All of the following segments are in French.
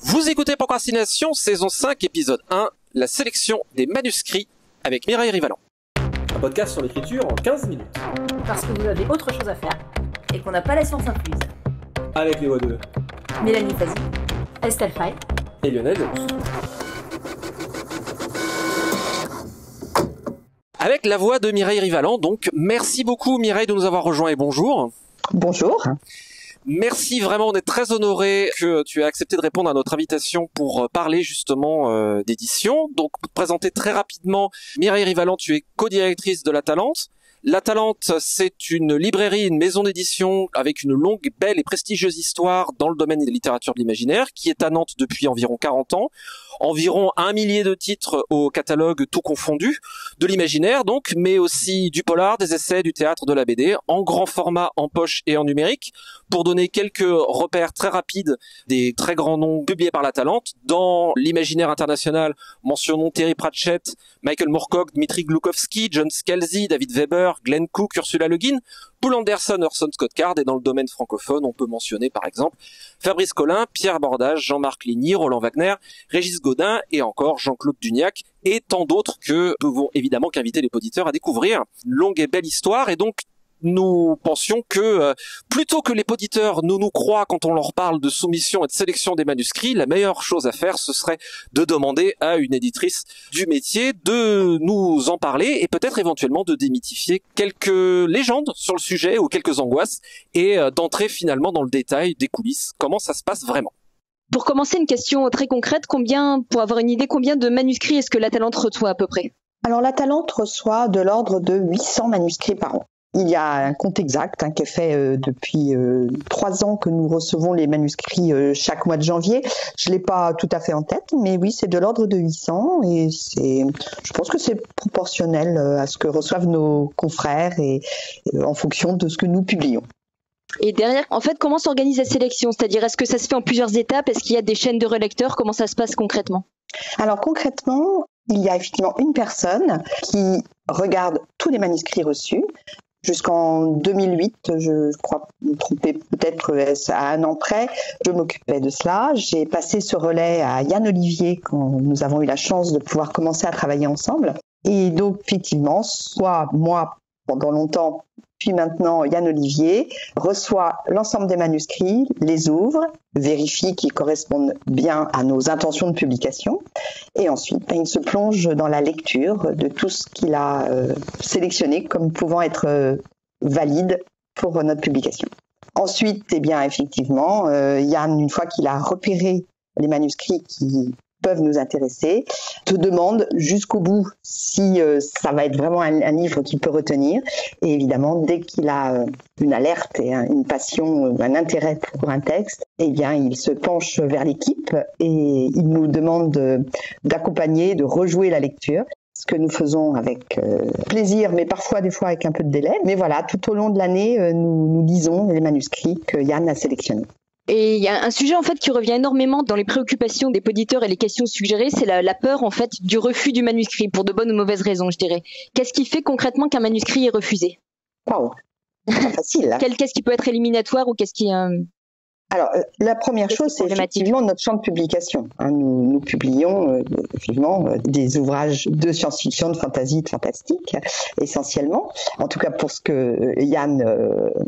Vous écoutez Procrastination, saison 5, épisode 1, la sélection des manuscrits avec Mireille Rivalan. Un podcast sur l'écriture en 15 minutes. Parce que vous avez autre chose à faire et qu'on n'a pas la science incluse. Avec les voix de Mélanie Fazi, Estelle Fay et Lionel Delous. Avec la voix de Mireille Rivalan, donc merci beaucoup Mireille de nous avoir rejoints et bonjour. Bonjour. Merci vraiment, on est très honorés que tu aies accepté de répondre à notre invitation pour parler justement d'édition. Donc pour te présenter très rapidement, Mireille Rivalan, tu es co-directrice de La Talente. La Talente, c'est une librairie, une maison d'édition avec une longue, belle et prestigieuse histoire dans le domaine des littératures de l'imaginaire qui est à Nantes depuis environ 40 ans. Environ 1 millier de titres au catalogue tout confondu, de l'imaginaire donc, mais aussi du polar, des essais, du théâtre, de la BD, en grand format, en poche et en numérique. Pour donner quelques repères très rapides des très grands noms publiés par La Talente, dans l'imaginaire international, mentionnons Terry Pratchett, Michael Moorcock, Dmitri Glukovsky, John Scalzi, David Weber, Glenn Cook, Ursula Le Guin, Poul Anderson, Orson Scott Card, et dans le domaine francophone, on peut mentionner par exemple Fabrice Collin, Pierre Bordage, Jean-Marc Ligny, Roland Wagner, Régis Gaudin et encore Jean-Claude Duniac et tant d'autres que pouvons évidemment qu'inviter les auditeurs à découvrir. Une longue et belle histoire, et donc nous pensions que plutôt que les auditeurs ne nous croient quand on leur parle de soumission et de sélection des manuscrits, la meilleure chose à faire, ce serait de demander à une éditrice du métier de nous en parler et peut-être éventuellement de démythifier quelques légendes sur le sujet ou quelques angoisses et d'entrer finalement dans le détail des coulisses, comment ça se passe vraiment. Pour commencer, une question très concrète, pour avoir une idée, combien de manuscrits est-ce que La Talente reçoit à peu près ? Alors La Talente reçoit de l'ordre de 800 manuscrits par an. Il y a un compte exact qui est fait depuis 3 ans que nous recevons les manuscrits chaque mois de janvier. Je l'ai pas tout à fait en tête, mais oui, c'est de l'ordre de 800 et je pense que c'est proportionnel à ce que reçoivent nos confrères et en fonction de ce que nous publions. Et derrière, en fait, comment s'organise la sélection ? C'est-à-dire, est-ce que ça se fait en plusieurs étapes ? Est-ce qu'il y a des chaînes de relecteurs ? Comment ça se passe concrètement ? Alors concrètement, il y a effectivement une personne qui regarde tous les manuscrits reçus. Jusqu'en 2008, je crois me tromper peut-être à 1 an près, je m'occupais de cela. J'ai passé ce relais à Yann Olivier quand nous avons eu la chance de pouvoir commencer à travailler ensemble. Et donc effectivement, soit moi pendant longtemps, puis maintenant Yann Olivier reçoit l'ensemble des manuscrits, les ouvre, vérifie qu'ils correspondent bien à nos intentions de publication et ensuite il se plonge dans la lecture de tout ce qu'il a sélectionné comme pouvant être valide pour notre publication. Ensuite, eh bien effectivement, Yann, une fois qu'il a repéré les manuscrits qui peuvent nous intéresser, te demande jusqu'au bout si ça va être vraiment un livre qu'il peut retenir. Et évidemment, dès qu'il a une alerte et une passion, un intérêt pour un texte, eh bien, il se penche vers l'équipe et il nous demande d'accompagner, de rejouer la lecture. Ce que nous faisons avec plaisir, mais parfois, des fois, avec un peu de délai. Mais voilà, tout au long de l'année, nous lisons les manuscrits que Yann a sélectionnés. Et il y a un sujet en fait qui revient énormément dans les préoccupations des auditeurs et les questions suggérées, c'est la peur en fait du refus du manuscrit pour de bonnes ou mauvaises raisons, je dirais. Qu'est-ce qui fait concrètement qu'un manuscrit est refusé ? Waouh, c'est facile. Hein. Qu'est-ce qui peut être éliminatoire ou qu'est-ce qui Alors, la première chose, c'est effectivement notre champ de publication. Nous publions effectivement des ouvrages de science-fiction, de fantasy, de fantastique, essentiellement. En tout cas, pour ce que Yann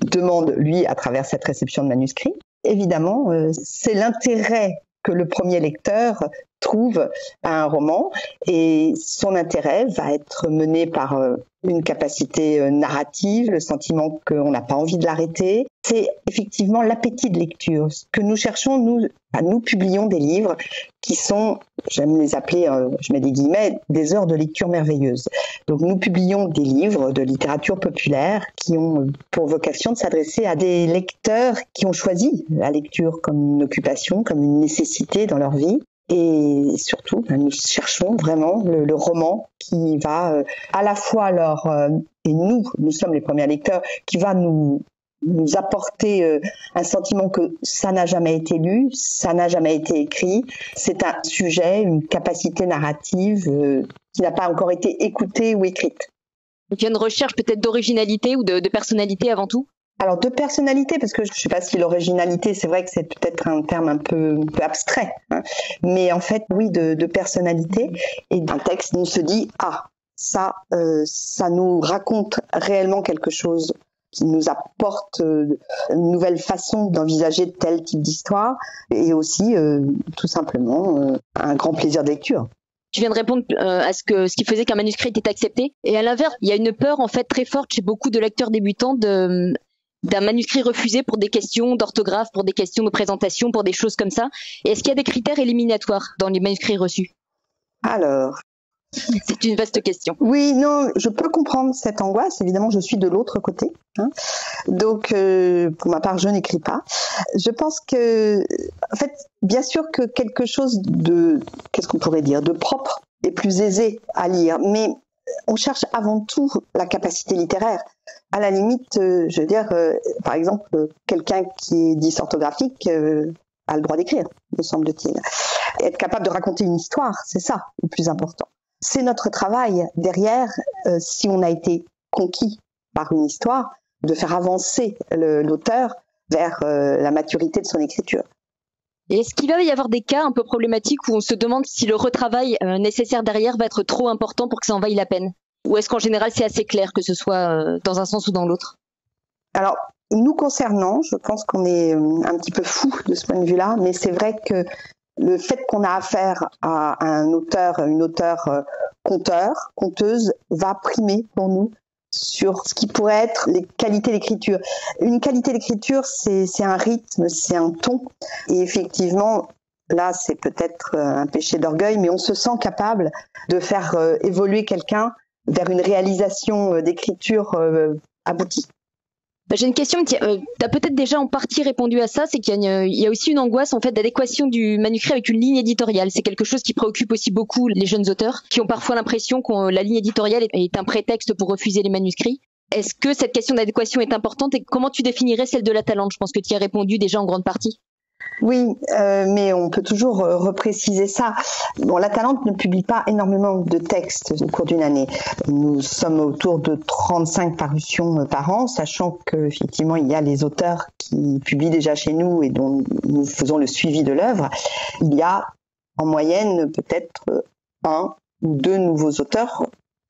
demande, lui, à travers cette réception de manuscrits. Évidemment, c'est l'intérêt que le premier lecteur trouve à un roman et son intérêt va être mené par une capacité narrative, le sentiment qu'on n'a pas envie de l'arrêter. C'est effectivement l'appétit de lecture. Ce que nous cherchons, nous publions des livres qui sont, j'aime les appeler, je mets des guillemets, des heures de lecture merveilleuses. Donc nous publions des livres de littérature populaire qui ont pour vocation de s'adresser à des lecteurs qui ont choisi la lecture comme une occupation, comme une nécessité dans leur vie. Et surtout, nous cherchons vraiment le roman qui va à la fois et nous sommes les premiers lecteurs, qui va nous apporter un sentiment que ça n'a jamais été lu, ça n'a jamais été écrit. C'est un sujet, une capacité narrative qui n'a pas encore été écoutée ou écrite. Donc il y a une recherche peut-être d'originalité ou de personnalité avant tout ? Alors de personnalité, parce que je ne sais pas si l'originalité, c'est vrai que c'est peut-être un terme un peu abstrait, hein, mais en fait oui, de personnalité. Et un texte, on se dit ça nous raconte réellement quelque chose qui nous apporte une nouvelle façon d'envisager tel type d'histoire, et aussi tout simplement un grand plaisir de lecture. Tu viens de répondre à ce qui faisait qu'un manuscrit était accepté. Et à l'inverse, il y a une peur en fait très forte chez beaucoup de lecteurs débutants d'un manuscrit refusé pour des questions d'orthographe, pour des questions de présentation, pour des choses comme ça. Et est-ce qu'il y a des critères éliminatoires dans les manuscrits reçus ? Alors, c'est une vaste question. Oui, non, je peux comprendre cette angoisse. Évidemment, je suis de l'autre côté. Hein. Donc, pour ma part, je n'écris pas. Je pense que, en fait, bien sûr que quelque chose qu'est-ce qu'on pourrait dire, de propre est plus aisé à lire. Mais on cherche avant tout la capacité littéraire. À la limite, je veux dire, par exemple, quelqu'un qui est dysorthographique a le droit d'écrire, me semble-t-il. Être capable de raconter une histoire, c'est ça le plus important. C'est notre travail derrière, si on a été conquis par une histoire, de faire avancer l'auteur vers la maturité de son écriture. Et est-ce qu'il va y avoir des cas un peu problématiques où on se demande si le retravail nécessaire derrière va être trop important pour que ça en vaille la peine ? Ou est-ce qu'en général c'est assez clair que ce soit dans un sens ou dans l'autre ? Alors, nous concernant, je pense qu'on est un petit peu fou de ce point de vue-là, mais c'est vrai que le fait qu'on a affaire à un auteur, une auteure conteur, conteuse, va primer pour nous sur ce qui pourrait être les qualités d'écriture. Une qualité d'écriture, c'est un rythme, c'est un ton. Et effectivement, là, c'est peut-être un péché d'orgueil, mais on se sent capable de faire évoluer quelqu'un vers une réalisation d'écriture aboutie. J'ai une question, tu as peut-être déjà en partie répondu à ça, c'est qu'il y a aussi une angoisse en fait d'adéquation du manuscrit avec une ligne éditoriale. C'est quelque chose qui préoccupe aussi beaucoup les jeunes auteurs, qui ont parfois l'impression que la ligne éditoriale est un prétexte pour refuser les manuscrits. Est-ce que cette question d'adéquation est importante et comment tu définirais celle de La Talente ? Je pense que tu y as répondu déjà en grande partie. Oui, mais on peut toujours repréciser ça. Bon, La Talente ne publie pas énormément de textes au cours d'une année. Nous sommes autour de 35 parutions par an, sachant qu'effectivement, il y a les auteurs qui publient déjà chez nous et dont nous faisons le suivi de l'œuvre. Il y a en moyenne peut-être 1 ou 2 nouveaux auteurs,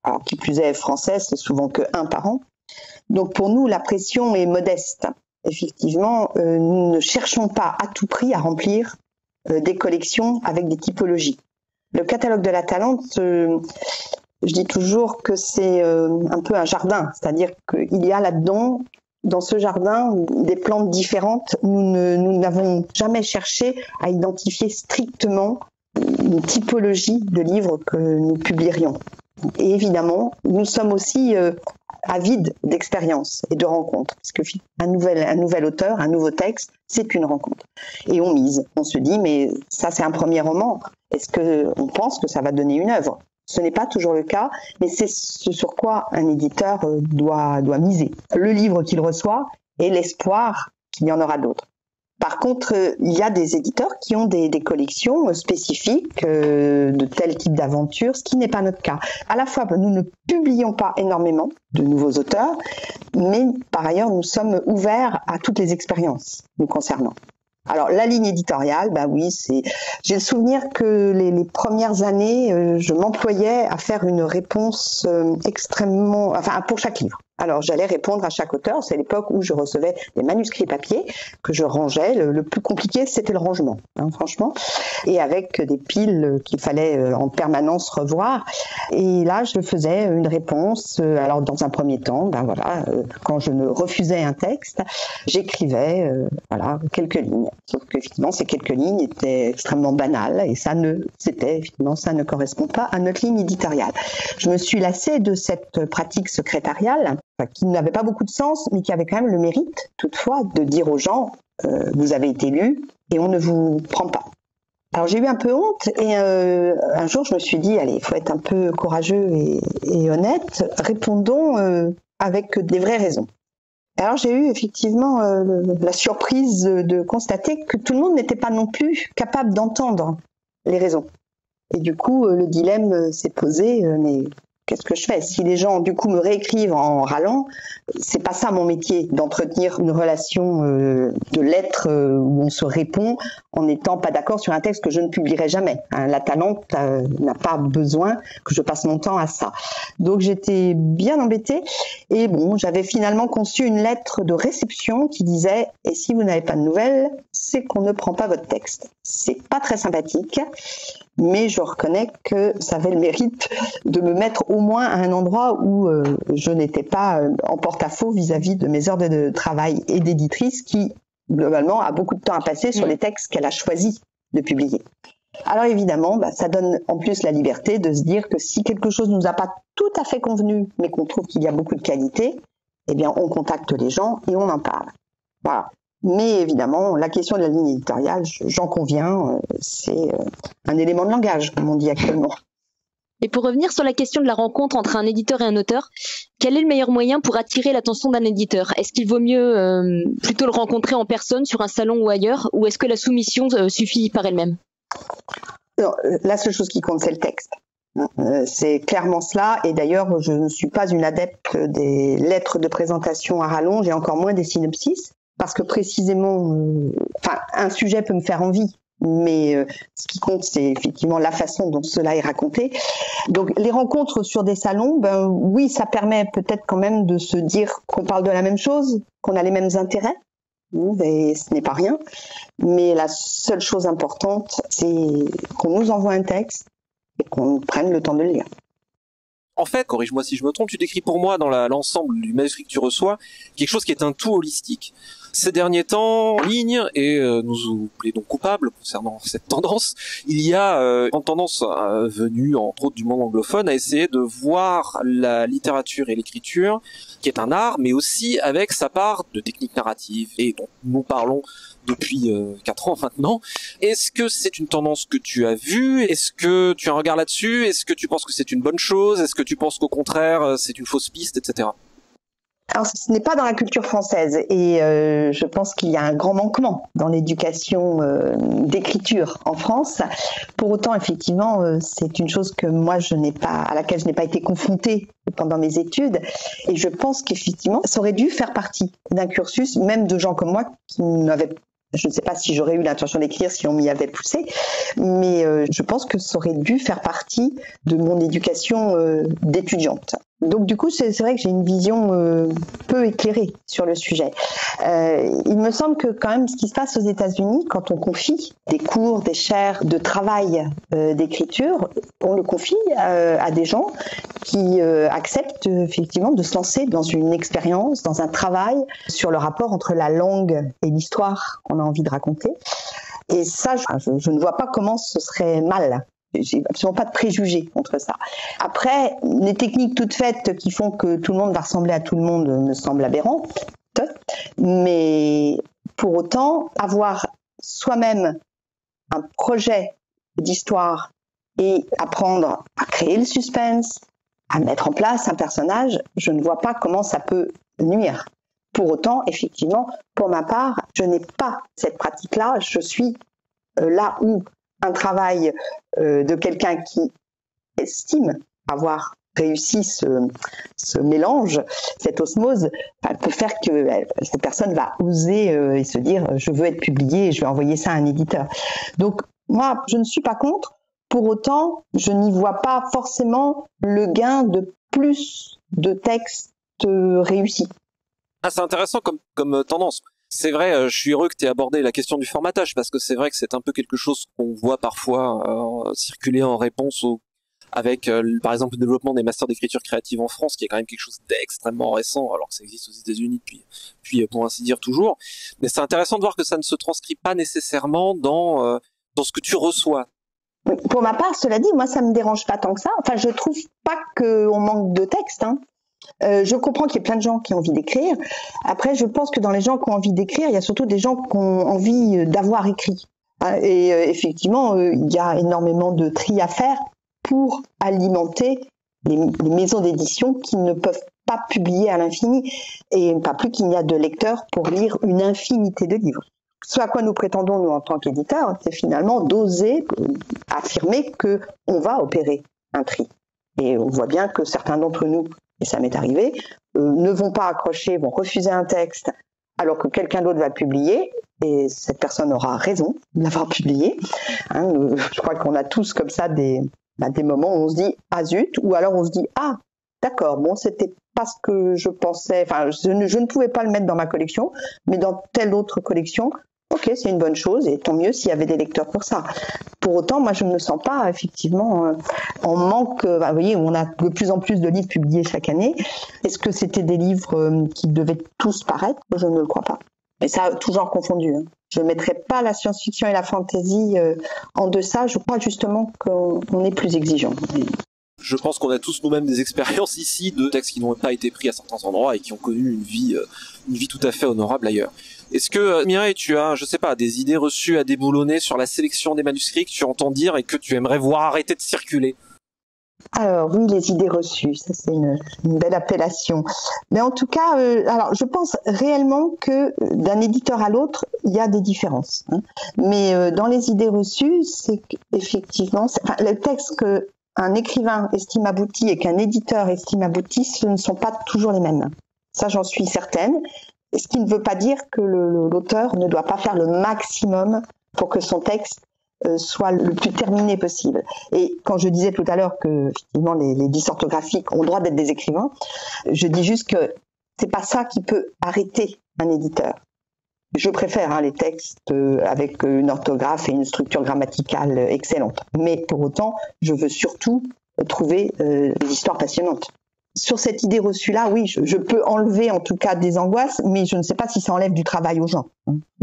alors qui plus est français, c'est souvent que 1 par an. Donc pour nous, la pression est modeste. Effectivement, nous ne cherchons pas à tout prix à remplir des collections avec des typologies. Le catalogue de La Talente, je dis toujours que c'est un peu un jardin, c'est-à-dire qu'il y a là-dedans, dans ce jardin, des plantes différentes. Nous n'avons jamais cherché à identifier strictement une typologie de livres que nous publierions. Et évidemment, nous sommes aussi avide d'expérience et de rencontres, parce que un nouvel auteur, un nouveau texte, c'est une rencontre. Et on mise, on se dit, mais ça c'est un premier roman, est-ce qu'on pense que ça va donner une œuvre ? Ce n'est pas toujours le cas, mais c'est ce sur quoi un éditeur doit miser. Le livre qu'il reçoit et l'espoir qu'il y en aura d'autres. Par contre, il y a des éditeurs qui ont des collections spécifiques de tel type d'aventure, ce qui n'est pas notre cas. À la fois, nous ne publions pas énormément de nouveaux auteurs, mais par ailleurs, nous sommes ouverts à toutes les expériences nous concernant. Alors, la ligne éditoriale, oui, j'ai le souvenir que les premières années, je m'employais à faire une réponse extrêmement, pour chaque livre. Alors, j'allais répondre à chaque auteur. C'est l'époque où je recevais des manuscrits papier que je rangeais. Le plus compliqué, c'était le rangement, franchement. Et avec des piles qu'il fallait en permanence revoir. Et là, je faisais une réponse. Alors, dans un premier temps, quand je me refusais un texte, j'écrivais, quelques lignes. Sauf qu'effectivement, ces quelques lignes étaient extrêmement banales et ça ne correspond pas à notre ligne éditoriale. Je me suis lassée de cette pratique secrétariale qui n'avait pas beaucoup de sens, mais qui avait quand même le mérite, toutefois, de dire aux gens vous avez été lus et on ne vous prend pas. Alors j'ai eu un peu honte et un jour je me suis dit allez, il faut être un peu courageux et honnête, répondons avec des vraies raisons. Alors j'ai eu effectivement la surprise de constater que tout le monde n'était pas non plus capable d'entendre les raisons. Et du coup, le dilemme s'est posé, mais qu'est-ce que je fais? Si les gens, du coup, me réécrivent en râlant, c'est pas ça mon métier, d'entretenir une relation de lettres où on se répond en n'étant pas d'accord sur un texte que je ne publierai jamais. La Talente n'a pas besoin que je passe mon temps à ça. Donc j'étais bien embêtée et bon, j'avais finalement conçu une lettre de réception qui disait « Et si vous n'avez pas de nouvelles, c'est qu'on ne prend pas votre texte ». C'est pas très sympathique, mais je reconnais que ça avait le mérite de me mettre au moins à un endroit où je n'étais pas en porte-à-faux vis-à-vis de mes heures de travail et d'éditrice qui, globalement, a beaucoup de temps à passer sur les textes qu'elle a choisi de publier. Alors évidemment, ça donne en plus la liberté de se dire que si quelque chose ne nous a pas tout à fait convenu, mais qu'on trouve qu'il y a beaucoup de qualité, eh bien on contacte les gens et on en parle. Voilà. Mais évidemment, la question de la ligne éditoriale, j'en conviens, c'est un élément de langage, comme on dit actuellement. Et pour revenir sur la question de la rencontre entre un éditeur et un auteur, quel est le meilleur moyen pour attirer l'attention d'un éditeur? Est-ce qu'il vaut mieux plutôt le rencontrer en personne, sur un salon ou ailleurs, ou est-ce que la soumission suffit par elle-même? Non, la seule chose qui compte, c'est le texte. C'est clairement cela, et d'ailleurs, je ne suis pas une adepte des lettres de présentation à rallonge et encore moins des synopsis. Parce que précisément, un sujet peut me faire envie, mais ce qui compte, c'est effectivement la façon dont cela est raconté. Donc, les rencontres sur des salons, oui, ça permet peut-être quand même de se dire qu'on parle de la même chose, qu'on a les mêmes intérêts, et ce n'est pas rien. Mais la seule chose importante, c'est qu'on nous envoie un texte et qu'on prenne le temps de le lire. En fait, corrige-moi si je me trompe, tu décris pour moi dans l'ensemble du manuscrit que tu reçois quelque chose qui est un tout holistique. Ces derniers temps, en ligne, et nous plaidons coupables concernant cette tendance, il y a une tendance venue entre autres du monde anglophone à essayer de voir la littérature et l'écriture, qui est un art, mais aussi avec sa part de technique narrative, et dont nous parlons depuis 4 ans maintenant. Est-ce que c'est une tendance que tu as vue? Est-ce que tu as un regard là-dessus? Est-ce que tu penses que c'est une bonne chose? Est-ce que tu penses qu'au contraire, c'est une fausse piste, etc.? Alors, ce n'est pas dans la culture française et je pense qu'il y a un grand manquement dans l'éducation d'écriture en France. Pour autant, effectivement, c'est une chose que moi, à laquelle je n'ai pas été confrontée pendant mes études et je pense qu'effectivement, ça aurait dû faire partie d'un cursus, même de gens comme moi qui n'avaient je ne sais pas si j'aurais eu l'intention d'écrire si on m'y avait poussé, mais je pense que ça aurait dû faire partie de mon éducation d'étudiante. Donc du coup, c'est vrai que j'ai une vision peu éclairée sur le sujet. Il me semble que quand même ce qui se passe aux États-Unis, quand on confie des cours, des chaires de travail d'écriture, on le confie à des gens qui acceptent effectivement de se lancer dans une expérience, dans un travail sur le rapport entre la langue et l'histoire qu'on a envie de raconter. Et ça, je ne vois pas comment ce serait mal. J'ai absolument pas de préjugés contre ça. Après, les techniques toutes faites qui font que tout le monde va ressembler à tout le monde me semblent aberrantes. Mais pour autant, avoir soi-même un projet d'histoire et apprendre à créer le suspense, à mettre en place un personnage, je ne vois pas comment ça peut nuire. Pour autant, effectivement, pour ma part, je n'ai pas cette pratique-là. Je suis là où un travail de quelqu'un qui estime avoir réussi ce mélange, cette osmose, peut faire que cette personne va oser et se dire je veux être publié et je vais envoyer ça à un éditeur. Donc moi, je ne suis pas contre. Pour autant, je n'y vois pas forcément le gain de plus de textes réussis. Ah, c'est intéressant comme tendance. C'est vrai, je suis heureux que tu aies abordé la question du formatage, parce que c'est vrai que c'est un peu quelque chose qu'on voit parfois circuler en réponse avec, par exemple, le développement des masters d'écriture créative en France, qui est quand même quelque chose d'extrêmement récent, alors que ça existe aux États-Unis depuis pour ainsi dire toujours. Mais c'est intéressant de voir que ça ne se transcrit pas nécessairement dans ce que tu reçois. Pour ma part, cela dit, moi, ça me dérange pas tant que ça. Enfin, je trouve pas qu'on manque de texte, hein. Je comprends qu'il y ait plein de gens qui ont envie d'écrire. Après, je pense que dans les gens qui ont envie d'écrire, il y a surtout des gens qui ont envie d'avoir écrit. Et effectivement, il y a énormément de tri à faire pour alimenter les maisons d'édition qui ne peuvent pas publier à l'infini, et pas plus qu'il n'y a de lecteurs pour lire une infinité de livres. Ce à quoi nous prétendons, nous, en tant qu'éditeurs, c'est finalement d'oser affirmer qu'on va opérer un tri. Et on voit bien que certains d'entre nous, et ça m'est arrivé, ne vont pas accrocher, vont refuser un texte alors que quelqu'un d'autre va le publier, et cette personne aura raison de l'avoir publié. Je crois qu'on a tous comme ça des moments où on se dit « ah zut », ou alors on se dit « ah, d'accord, bon, c'était pas ce que je pensais, enfin, je ne pouvais pas le mettre dans ma collection, mais dans telle autre collection, ok, c'est une bonne chose, et tant mieux s'il y avait des lecteurs pour ça. » Pour autant, moi, je ne me sens pas, effectivement, en manque. Vous voyez, on a de plus en plus de livres publiés chaque année. Est-ce que c'était des livres qui devaient tous paraître ? Je ne le crois pas. Et ça, tout genre confondu. Je ne mettrais pas la science-fiction et la fantasy en deçà. Je crois justement qu'on est plus exigeant. Je pense qu'on a tous nous-mêmes des expériences ici de textes qui n'ont pas été pris à certains endroits et qui ont connu une vie tout à fait honorable ailleurs. Est-ce que, Mireille, tu as, je sais pas, des idées reçues à déboulonner sur la sélection des manuscrits que tu entends dire et que tu aimerais voir arrêter de circuler ? Alors oui, les idées reçues, ça c'est une belle appellation. Mais en tout cas, alors je pense réellement que d'un éditeur à l'autre, il y a des différences. Mais dans les idées reçues, c'est qu'effectivement, le texte qu'un écrivain estime abouti et qu'un éditeur estime abouti, ce ne sont pas toujours les mêmes. Ça, j'en suis certaine. Et ce qui ne veut pas dire que l'auteur ne doit pas faire le maximum pour que son texte soit le plus terminé possible. Et quand je disais tout à l'heure que effectivement les dysorthographiques ont le droit d'être des écrivains, je dis juste que c'est pas ça qui peut arrêter un éditeur. Je préfère les textes avec une orthographe et une structure grammaticale excellente. Mais pour autant, je veux surtout trouver des histoires passionnantes. Sur cette idée reçue-là, oui, je peux enlever en tout cas des angoisses, mais je ne sais pas si ça enlève du travail aux gens,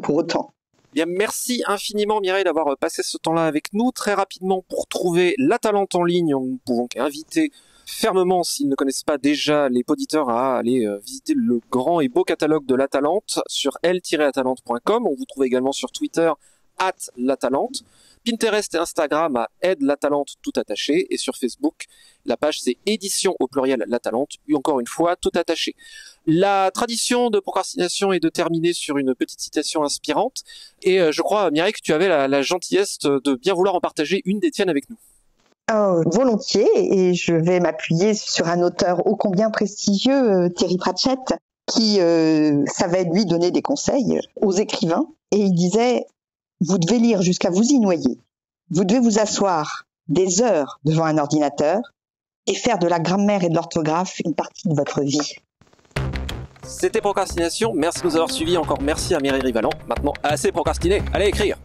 pour autant. Bien, merci infiniment Mireille d'avoir passé ce temps-là avec nous. Très rapidement, pour trouver La Talente en ligne, nous pouvons inviter fermement, s'ils ne connaissent pas déjà les auditeurs, à aller visiter le grand et beau catalogue de La Talente sur l-latalente.com. On vous trouve également sur Twitter @latalente, Pinterest et Instagram à Aide La Talente tout attaché, et sur Facebook, la page c'est édition au pluriel La Talente, encore une fois tout attaché. La tradition de procrastination est de terminer sur une petite citation inspirante, et je crois, Mireille, que tu avais la gentillesse de bien vouloir en partager une des tiennes avec nous. Volontiers, et je vais m'appuyer sur un auteur ô combien prestigieux, Terry Pratchett, qui savait lui donner des conseils aux écrivains, et il disait: vous devez lire jusqu'à vous y noyer, vous devez vous asseoir des heures devant un ordinateur et faire de la grammaire et de l'orthographe une partie de votre vie. C'était Procrastination, merci de nous avoir suivis, encore merci à Mireille Rivalan. Maintenant, assez procrastiné, allez écrire.